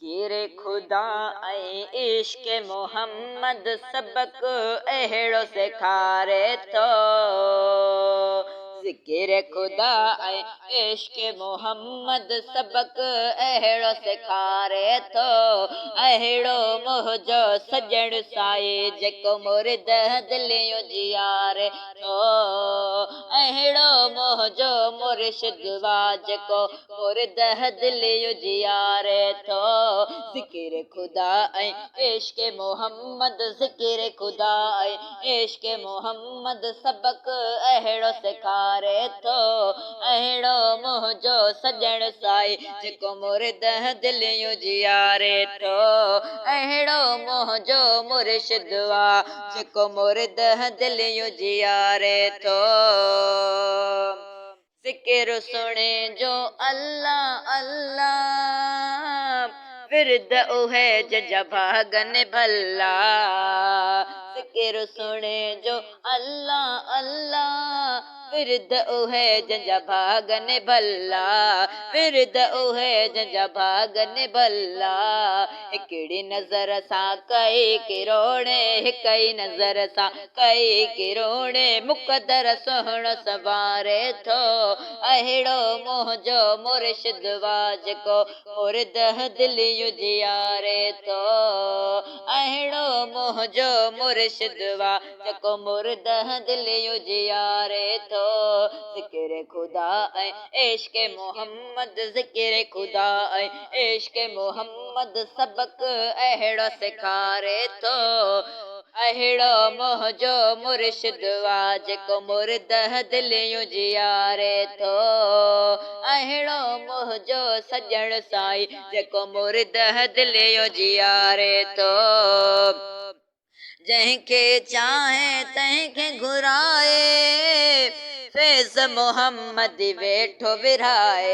ज़िक्र खुदा ऐं इश्क़ मोहम्मद सबक अहिड़ो सेखारे थो। ज़िक्र खुदा ऐं इश्क़ मोहम्मद सबक अहिड़ो सेखारे थो। अहिड़ो मुंहिंजो सजण साई जेको मुर्द दिलियूं जियारे थो। अहिड़ो मुंहिंजो मुर्शिद वा जेको मुर्द दिलियूं जियारे थो। ज़िक्र खुदा ऐं इश्क़ मोहम्मद ज़िक्र खुदा ऐं इश्क़ मोहम्मद सबक अहिड़ो सेखारे थो। अहिड़ो मुंहिंजो सजण साई जेको मुर्द दिलियूं जियारे थो। अहिड़ो मुंहिंजो मुर्शिद वा जेको मुर्द दिलियूं जियारे थो। ज़िक्र सुणे जो अल्लाह अल्लाह विरद उहे जंहिंजा भागनि भला। ज़िक्र सुणे जो अल्लाह अल्लाह विरद उहे जंहिंजा भागनि भला। विरद उहे जंहिंजा भागनि भला। हिकिड़ी नज़र सां कई किरोणे हिक ई नज़र सां कई किरोणे मुक़दर सुहिणो सवारे थो। अहिड़ो मुंहिंजो मुर्शिद वा जेको मुर्द दिलियूं जियारे थो। अहिड़ो मुंहिंजो मुर्शिद वा जेको मुर्द दिलियूं जियारे थो। ज़िक्र खुदा ऐं इश्क़ मोहम्मद ज़िक्र खुदा ऐं इश्क़ मोहम्मद सबक अहिड़ो सेखारे थो। अहिड़ो मुंहिंजो मुर्शिद वा जेको मुर्द दिलियूं जियारे थो। अहिड़ो मुंहिंजो सजण साई जेको मुर्द दिलियूं जियारे थो। जंहिंखे चाहे तंहिंखे घुराए फैज़ मोहम्मद वेठो विराए।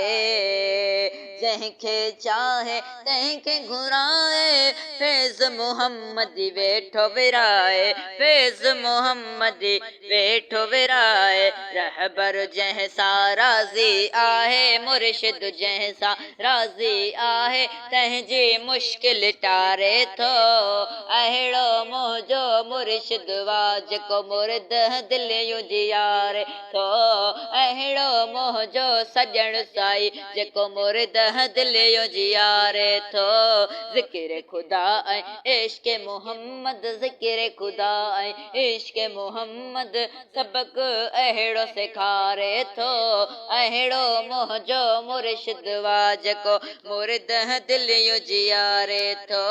जंहिंखे चाहे तंहिंखे घुराए फैज़ मोहम्मद वेठो विराए। फैज़ मोहम्मद वेठो विराए। रहबर जंहिंसां राज़ी आहे मुर्शिद जंहिंसां राज़ी आहे तंहिंजी मुश्किल टारे थो। अहिड़ो मुंहिंजो मुर्शिद वा जेको मुर्द दिलियूं जियारे थो। अहिड़ो मुंहिंजो सजण साई जेको मुर्द दिलियूं जियारे थो। ज़िक्र खुदा ऐं इश्क़ मोहम्मद ज़िक्र खुदा ऐं इश्क़ मोहम्मद सबक अहिड़ो सेखारे थो। अहिड़ो मुंहिंजो मुर्शिद वा जेको मुर्द दिलियूं जियारे थो।